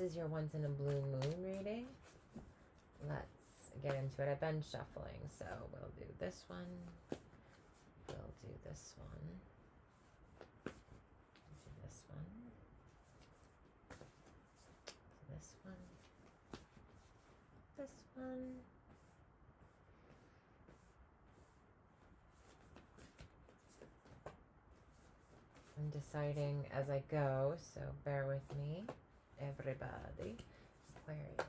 is your once in a blue moon reading. Let's get into it. I've been shuffling, so we'll do this one. We'll do this one. Do this one. This one. This one. I'm deciding as I go, so bear with me, everybody. Aquarius.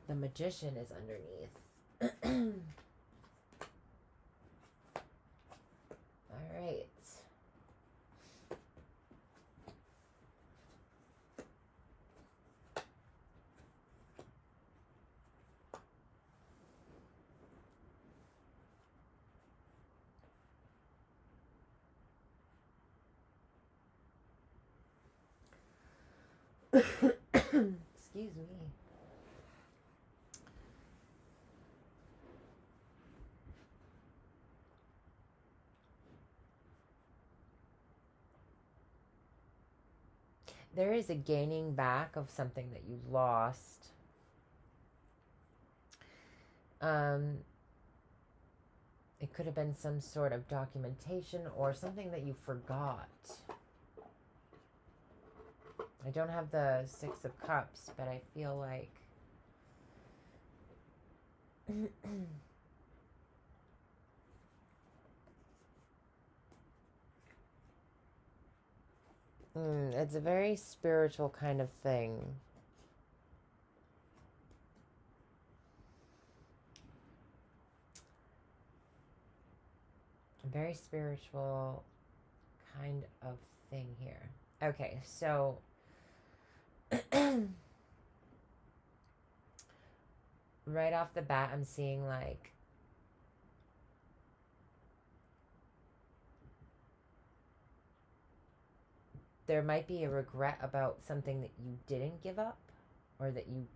The Magician is underneath. All right. Excuse me. There is a gaining back of something that you lost. It could have been some sort of documentation or something that you forgot. I don't have the Six of Cups, but I feel like it's a very spiritual kind of thing. A very spiritual kind of thing here. Okay, so right off the bat, I'm seeing like there might be a regret about something that you didn't give up, or that you...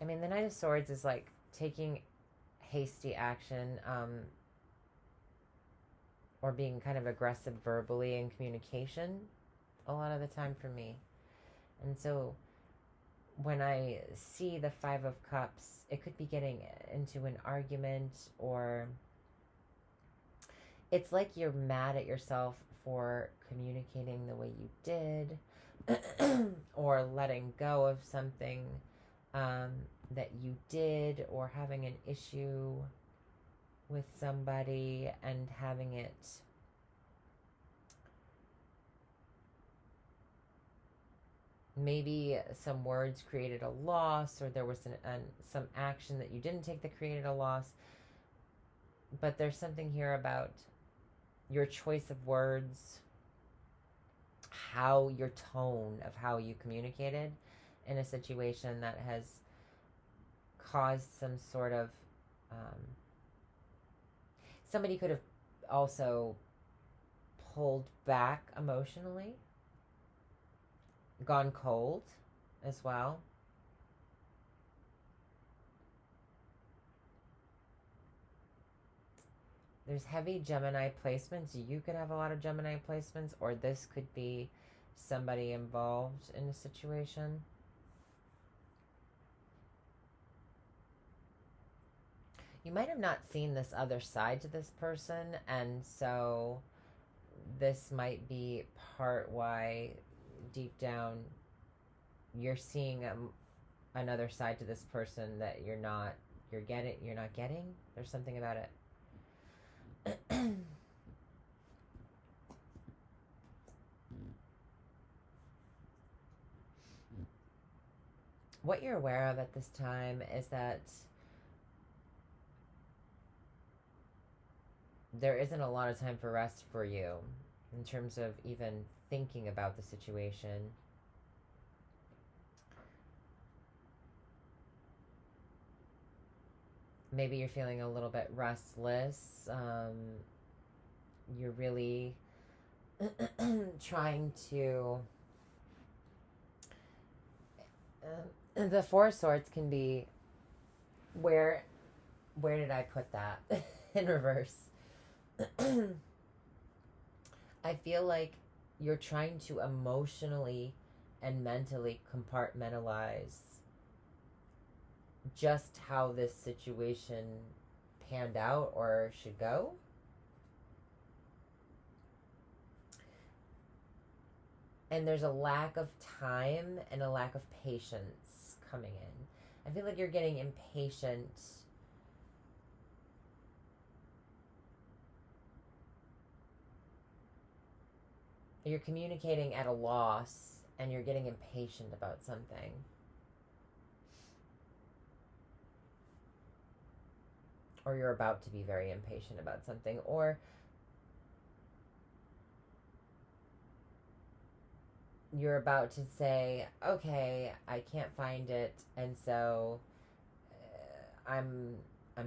I mean, the Knight of Swords is like taking hasty action, or being kind of aggressive verbally in communication a lot of the time for me. And so when I see the Five of Cups, it could be getting into an argument, or it's like you're mad at yourself for communicating the way you did, or letting go of something that you did, or having an issue with somebody and having it maybe some words created a loss, or there was some action that you didn't take that created a loss. But there's something here about your choice of words, how your tone of how you communicated in a situation that has caused some sort of somebody could have also pulled back emotionally, gone cold as well. There's heavy Gemini placements. You could have a lot of Gemini placements, or this could be somebody involved in a situation. You might have not seen this other side to this person, and so this might be part why deep down you're seeing another side to this person that you're not getting. There's something about it. What you're aware of at this time is that there isn't a lot of time for rest for you in terms of even thinking about the situation. Maybe you're feeling a little bit restless. You're really trying to The Four of Swords can be where did I put that in reverse? I feel like you're trying to emotionally and mentally compartmentalize just how this situation panned out or should go. And there's a lack of time and a lack of patience coming in. I feel like you're getting impatient. You're communicating at a loss and you're getting impatient about something. Or you're about to be very impatient about something. Or you're about to say, okay, I can't find it, and so I'm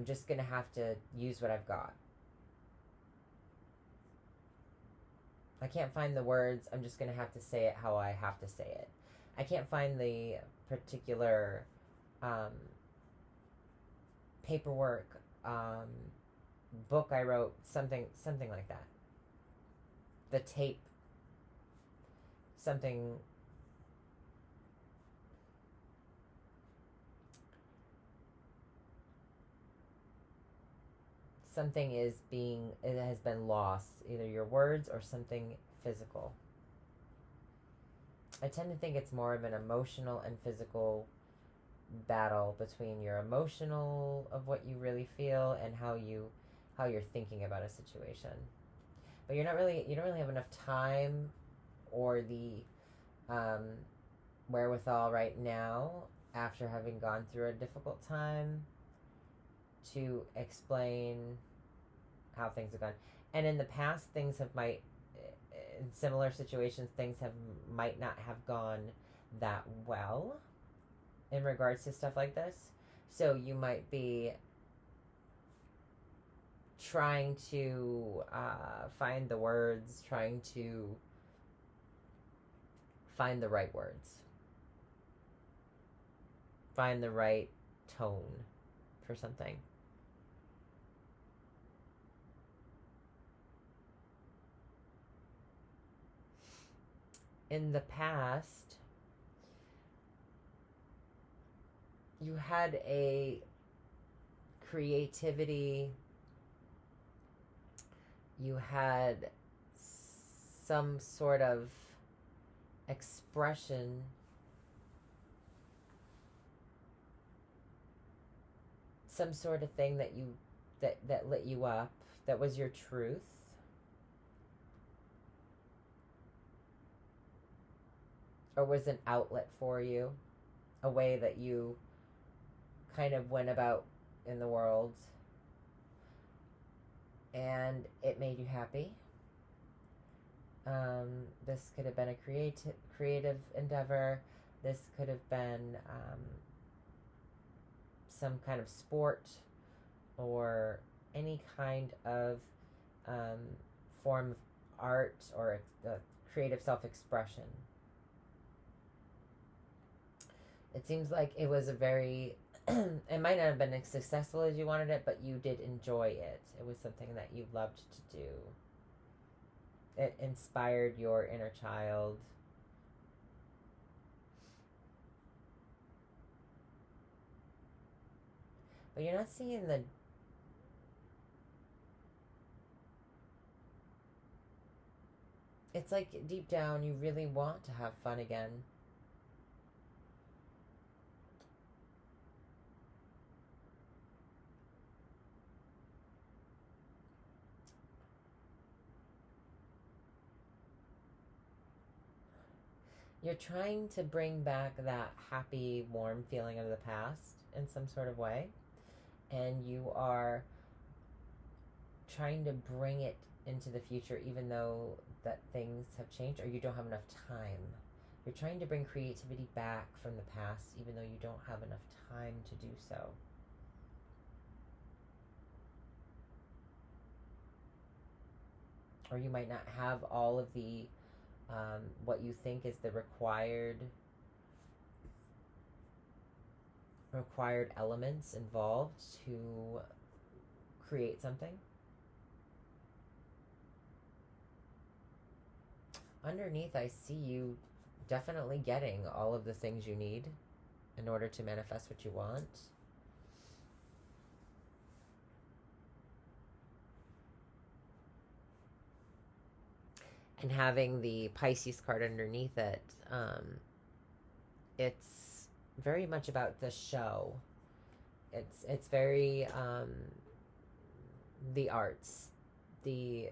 just gonna have to use what I've got. I can't find the words. I'm just gonna have to say it how I have to say it. I can't find the particular um, paperwork, book I wrote, something like that. The tape, something. Something it has been lost, either your words or something physical. I tend to think it's more of an emotional and physical battle between your emotional of what you really feel and how you're thinking about a situation. But you don't really have enough time or the um, wherewithal right now after having gone through a difficult time to explain how things have gone. And in the past, things have might in similar situations things have might not have gone that well in regards to stuff like this. So you might be trying to find the words, trying to find the right words, find the right tone for something. In the past, you had a creativity, you had some sort of expression some sort of thing that lit you up, that was your truth, or was an outlet for you, a way that you kind of went about in the world and it made you happy. This could have been a creative endeavor. This could have been some kind of sport or any kind of um, form of art or creative self-expression. It seems like it was a very it might not have been as successful as you wanted it, but you did enjoy it. It was something that you loved to do. It inspired your inner child. But you're not seeing the it's like deep down you really want to have fun again. You're trying to bring back that happy, warm feeling of the past in some sort of way. And you are trying to bring it into the future, even though that things have changed or you don't have enough time. You're trying to bring creativity back from the past, even though you don't have enough time to do so. Or you might not have all of the what you think is the required required elements involved to create something. Underneath, I see you definitely getting all of the things you need in order to manifest what you want. And having the Pisces card underneath it, it's very much about the show. It's very the arts, the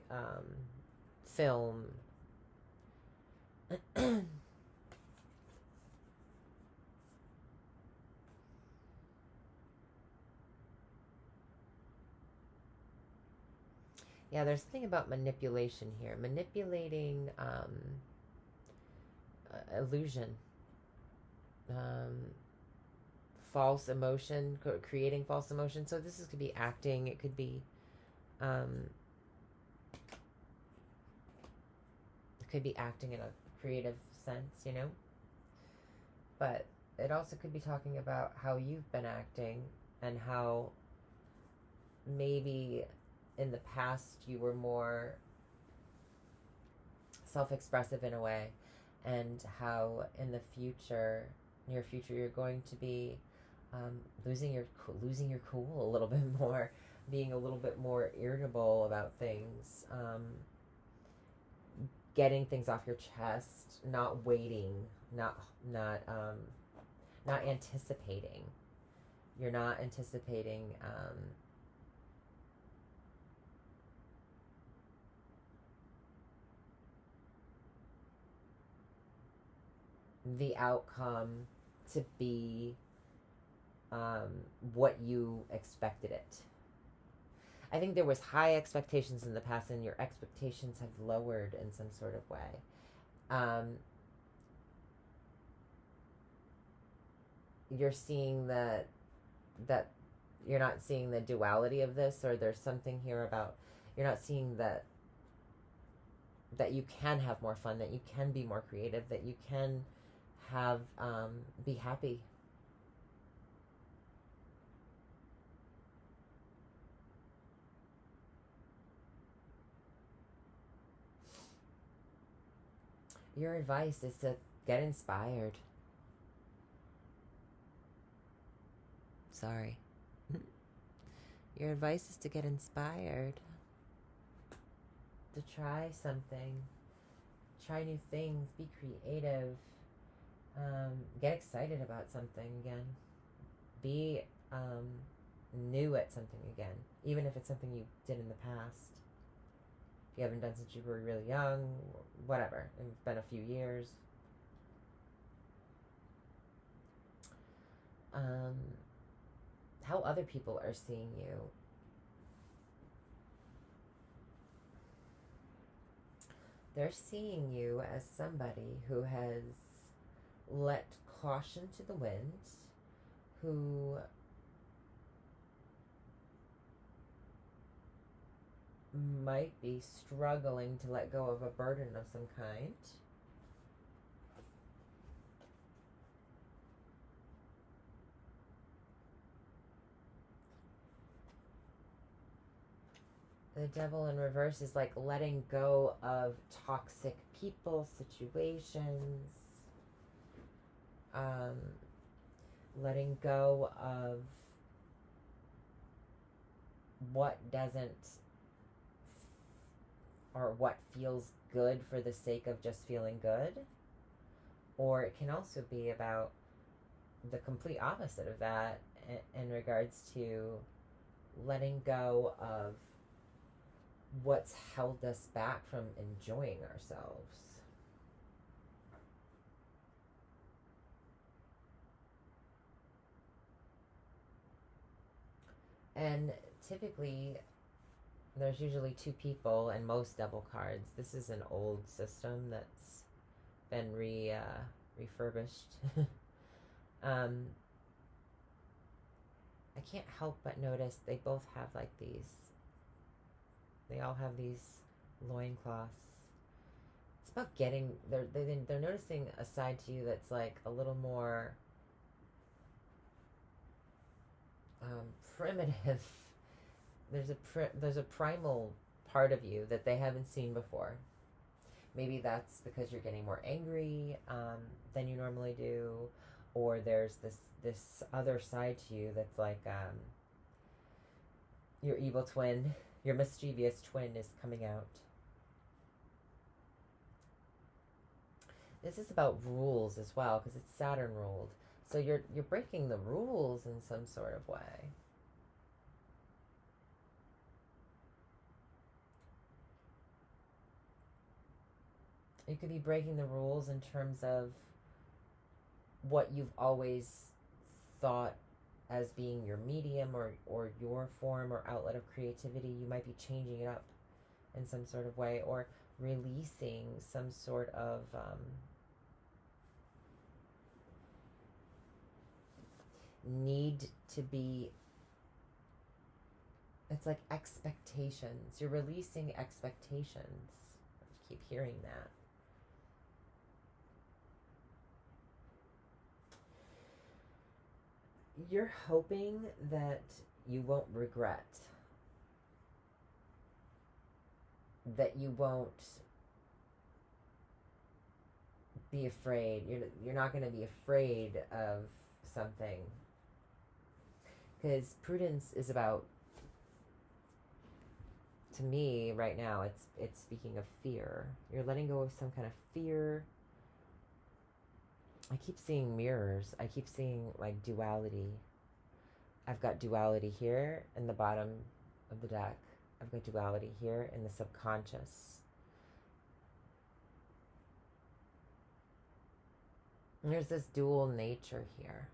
film. Yeah, there's something about manipulation here. Manipulating illusion, false emotion, creating false emotion. So this could be acting. It could be, acting in a creative sense, you know. But it also could be talking about how you've been acting and how maybe in the past you were more self-expressive in a way, and how in the future, near future, you're going to be losing your cool a little bit more, being a little bit more irritable about things, getting things off your chest, not waiting, not anticipating. You're not anticipating the outcome to be what you expected it. I think there was high expectations in the past, and your expectations have lowered in some sort of way. You're seeing that you're not seeing the duality of this, or there's something here about you're not seeing that you can have more fun, that you can be more creative, that you can have be happy. Your advice is to get inspired. Sorry. Your advice is to get inspired, to try something, try new things, be creative, get excited about something again, be new at something again, even if it's something you did in the past. If you haven't done since you were really young, whatever, it's been a few years. How other people are seeing you. They're seeing you as somebody who has let caution to the wind, who might be struggling to let go of a burden of some kind. The devil in reverse is like letting go of toxic people, situations, letting go of what doesn't or what feels good for the sake of just feeling good. Or it can also be about the complete opposite of that in regards to letting go of what's held us back from enjoying ourselves. And typically, there's usually two people and most double cards. This is an old system that's been refurbished. I can't help but notice they both have like these. They all have these loincloths. It's about getting. They're noticing a side to you that's like a little more primitive. There's a primal part of you that they haven't seen before. Maybe that's because you're getting more angry than you normally do, or there's this other side to you that's like your evil twin, your mischievous twin is coming out. This is about rules as well because it's Saturn ruled. So you're breaking the rules in some sort of way. You could be breaking the rules in terms of what you've always thought as being your medium or your form or outlet of creativity. You might be changing it up in some sort of way, or releasing some sort of need to be, it's like expectations. You're releasing expectations. I keep hearing that. You're hoping that you won't regret, that you won't be afraid. You're not going to be afraid of something, because prudence is about, to me right now, it's speaking of fear. You're letting go of some kind of fear. I keep seeing mirrors. I keep seeing like duality. I've got duality here in the bottom of the deck. I've got duality here in the subconscious. And there's this dual nature here.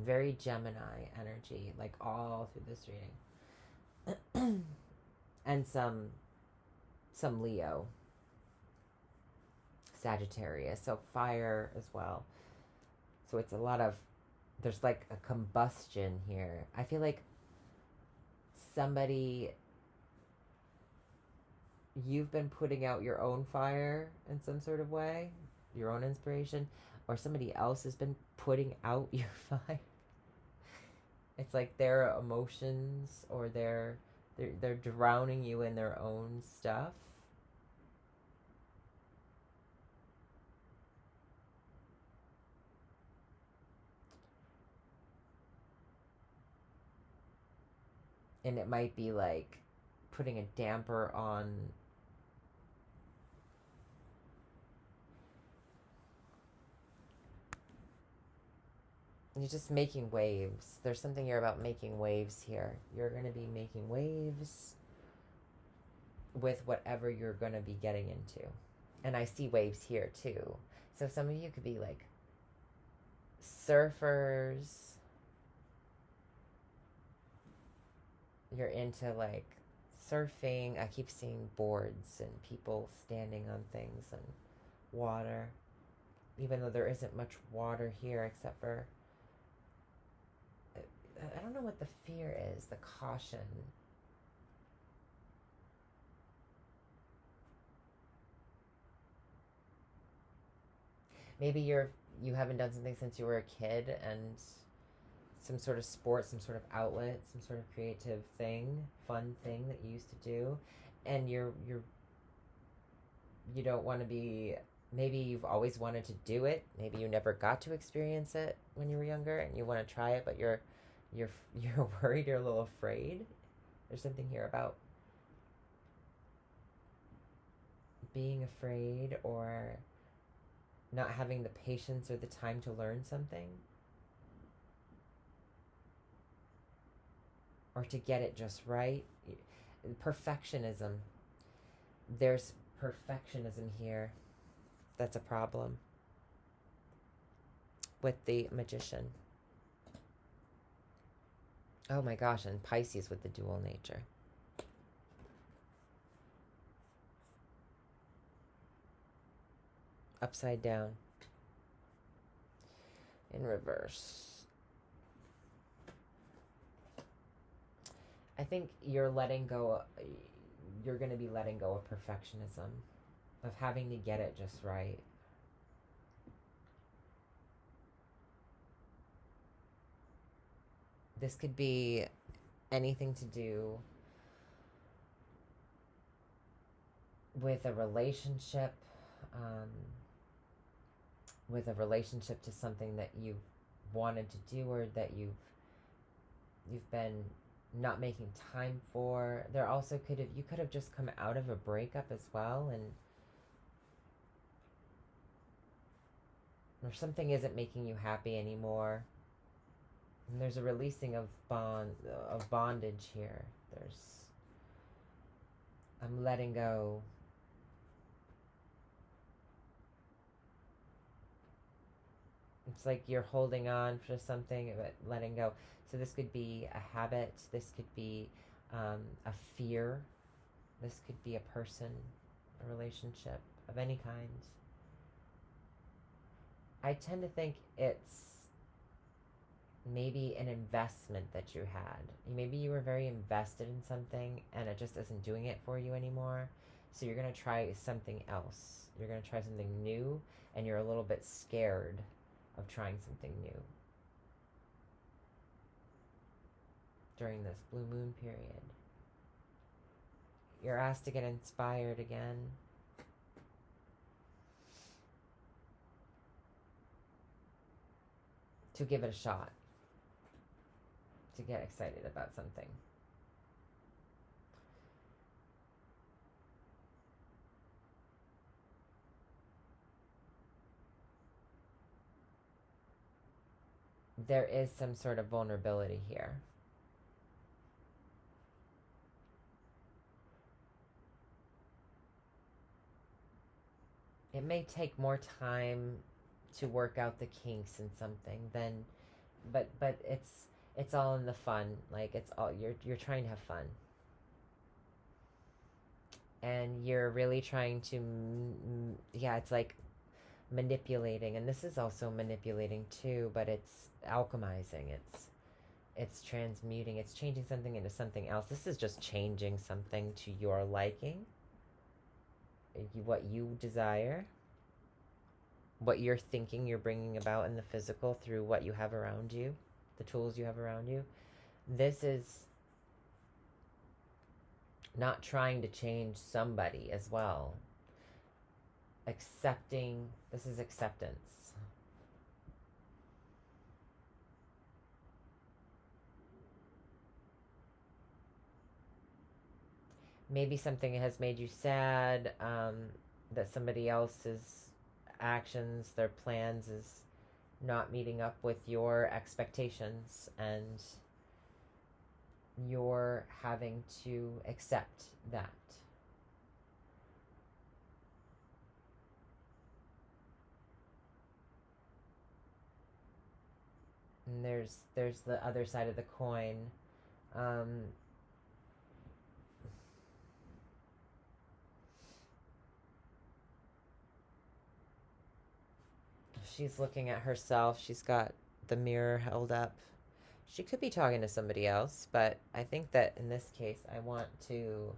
Very Gemini energy, like all through this reading. And some Leo. Sagittarius, so fire as well. So it's a lot of, there's like a combustion here. I feel like somebody, you've been putting out your own fire in some sort of way, your own inspiration, or somebody else has been putting out your fire. It's like their emotions, or they're drowning you in their own stuff. And it might be like putting a damper on you're just making waves. There's something here about making waves here. You're going to be making waves with whatever you're going to be getting into. And I see waves here too. So some of you could be like surfers. You're into like surfing. I keep seeing boards and people standing on things and water, even though there isn't much water here except for, I don't know what the fear is, the caution. Maybe you haven't done something since you were a kid, and some sort of sport, some sort of outlet, some sort of creative thing, fun thing that you used to do, and you don't want to be, maybe you've always wanted to do it, maybe you never got to experience it when you were younger and you want to try it, but you're worried, you're a little afraid. There's something here about being afraid or not having the patience or the time to learn something, or to get it just right. Perfectionism. There's perfectionism here. That's a problem with the Magician. Oh my gosh, and Pisces with the dual nature. Upside down. In reverse. I think you're letting go, you're going to be letting go of perfectionism, of having to get it just right. This could be anything to do with a relationship, um, to something that you've wanted to do, or that you've been not making time for. There also you could have just come out of a breakup as well, and or something isn't making you happy anymore. And there's a releasing of bondage here. I'm letting go. It's like you're holding on for something, but letting go. So this could be a habit. This could be a fear. This could be a person, a relationship of any kind. I tend to think it's maybe an investment that you had. Maybe you were very invested in something and it just isn't doing it for you anymore. So you're going to try something else. You're going to try something new, and you're a little bit scared of trying something new during this blue moon period. You're asked to get inspired again. To give it a shot. To get excited about something. There is some sort of vulnerability here. It may take more time to work out the kinks in something than, but it's all in the fun. Like, it's all, you're trying to have fun, and you're really trying to, yeah, it's like manipulating, and this is also manipulating too, but it's alchemizing. It's transmuting. It's changing something into something else. This is just changing something to your liking, what you desire, what you're thinking you're bringing about in the physical through what you have around you, the tools you have around you. This is not trying to change somebody as well. Accepting, this is acceptance. Maybe something has made you sad, that somebody else's actions, their plans is not meeting up with your expectations, and you're having to accept that. And there's the other side of the coin. She's looking at herself. She's got the mirror held up. She could be talking to somebody else, but I think that in this case, I want to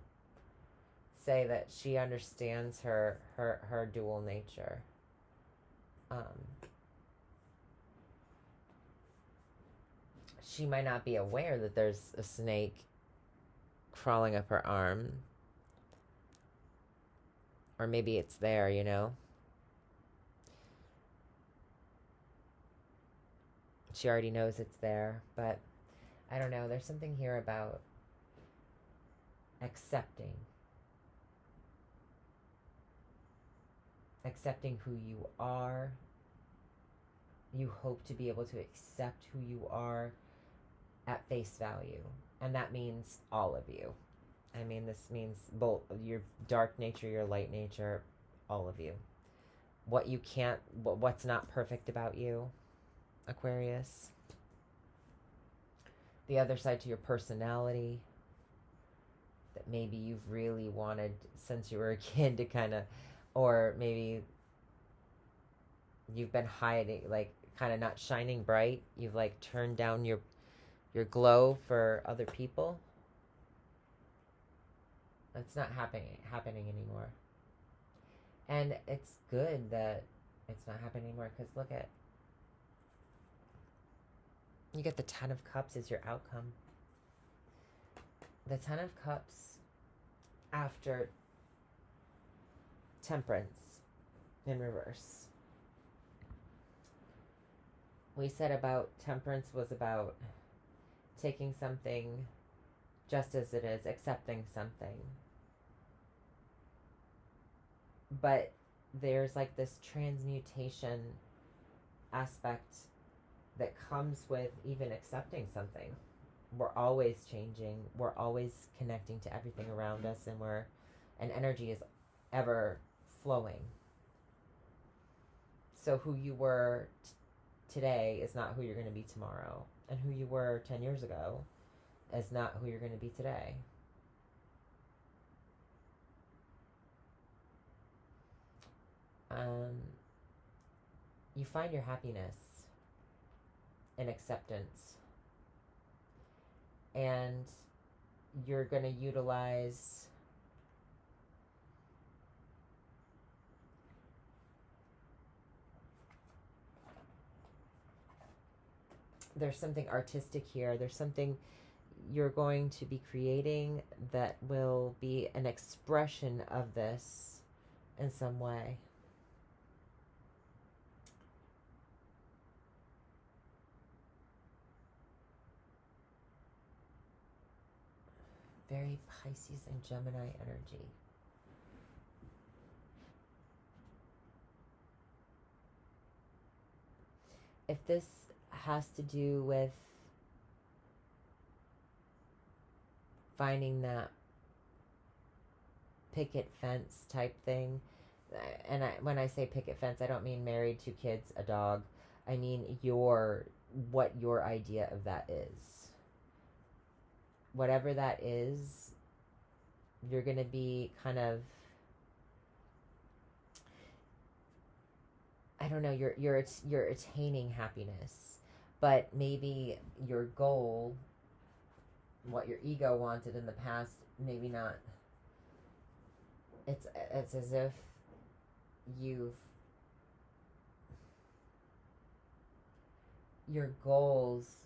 say that she understands her dual nature. She might not be aware that there's a snake crawling up her arm, or maybe it's there, you know. She already knows it's there, but I don't know. There's something here about accepting who you are. You hope to be able to accept who you are at face value, and that means all of you. I mean, this means both your dark nature, your light nature, all of you. What you can't, what's not perfect about you, Aquarius. The other side to your personality that maybe you've really wanted since you were a kid to kind of, or maybe you've been hiding, like kind of not shining bright. You've like turned down your glow for other people. It's not happening anymore. And it's good that it's not happening anymore, because You get the Ten of Cups as your outcome. The Ten of Cups after Temperance in reverse. We said about Temperance was about taking something just as it is, accepting something. But there's like this transmutation aspect that comes with even accepting something. We're always changing. We're always connecting to everything around us, and energy is ever flowing. So who you were today is not who you're going to be tomorrow, and who you were 10 years ago is not who you're going to be today. You find your happiness in acceptance, and you're going to utilize there's something artistic here. There's something you're going to be creating that will be an expression of this in some way. Very Pisces and Gemini energy. If this has to do with finding that picket fence type thing, and when I say picket fence, I don't mean married, 2 kids, a dog. I mean what your idea of that is. Whatever that is, you're going to be kind of, I don't know, you're attaining happiness, but maybe your goal, what your ego wanted in the past, maybe not. It's as if your goals,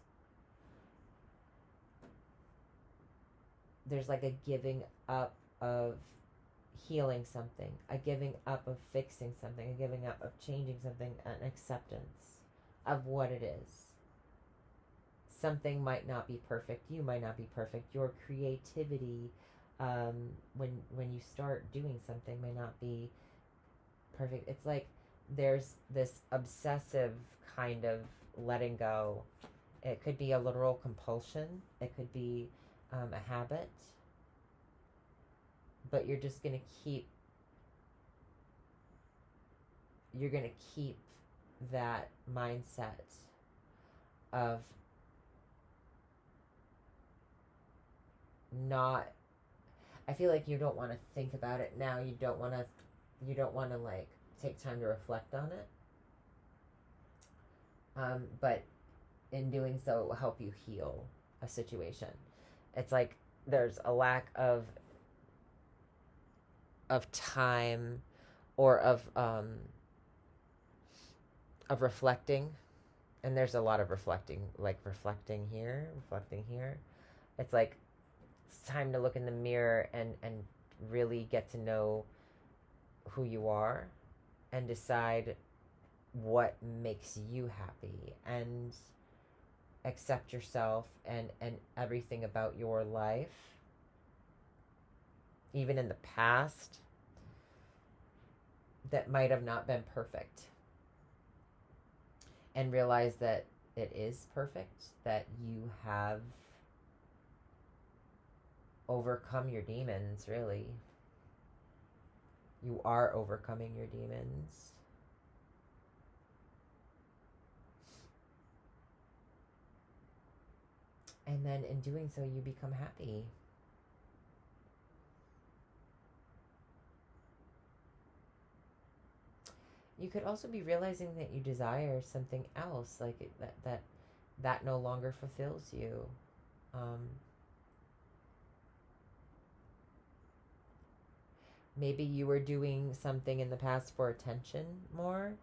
there's like a giving up of healing something, a giving up of fixing something, a giving up of changing something, an acceptance of what it is. Something might not be perfect. You might not be perfect. Your creativity, when you start doing something, may not be perfect. It's like there's this obsessive kind of letting go. It could be a literal compulsion. It could be a habit. But you're just going to keep that mindset of not, I feel like you don't want to think about it now. You don't want to like take time to reflect on it. But in doing so, it will help you heal a situation. It's like there's a lack of time or of reflecting, and there's a lot of reflecting here. It's like it's time to look in the mirror and really get to know who you are and decide what makes you happy and accept yourself and everything about your life, even in the past, that might have not been perfect, and realize that it is perfect, that you have overcome your demons, really. You are overcoming your demons. And then in doing so, you become happy. You could also be realizing that you desire something else, like that no longer fulfills you. Maybe you were doing something in the past for attention more,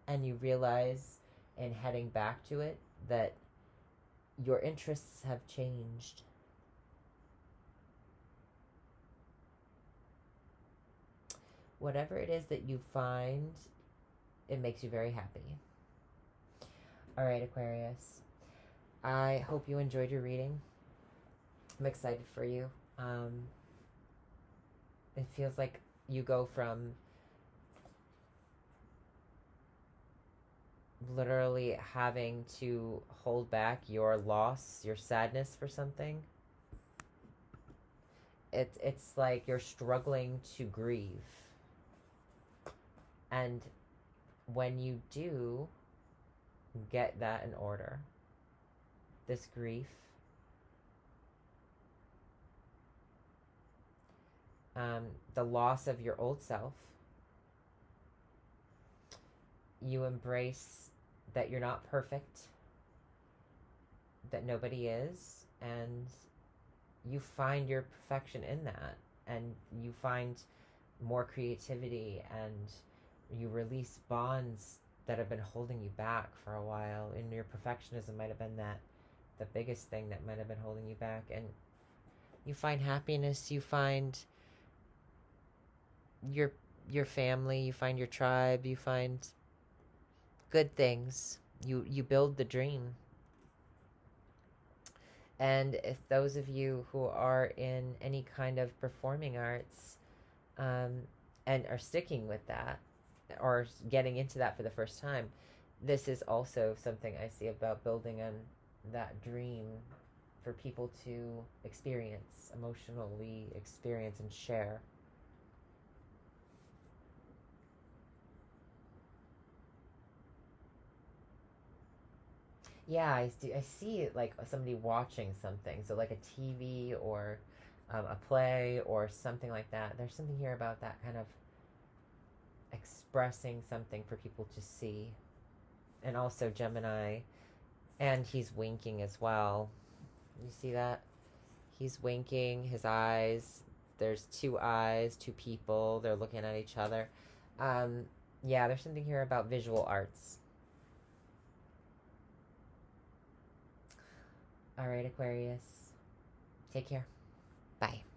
and you realize in heading back to it that your interests have changed. Whatever it is that you find, it makes you very happy. All right, Aquarius. I hope you enjoyed your reading. I'm excited for you. It feels like you go from literally having to hold back your loss, your sadness for something. It's like you're struggling to grieve. And when you do get that in order, this grief, the loss of your old self, you embrace that you're not perfect, that nobody is, and you find your perfection in that, and you find more creativity, and you release bonds that have been holding you back for a while. And your perfectionism might have been that the biggest thing that might have been holding you back, and you find happiness, you find your family, you find your tribe, you find good things. You build the dream. And if those of you who are in any kind of performing arts, and are sticking with that, or getting into that for the first time, this is also something I see about building on that dream for people to experience, emotionally experience and share. Yeah, I see it like somebody watching something. So like a TV or a play or something like that. There's something here about that kind of expressing something for people to see. And also Gemini, and he's winking as well. You see that? He's winking, his eyes. There's two eyes, two people. They're looking at each other. Um, yeah, there's something here about visual arts. All right, Aquarius. Take care. Bye.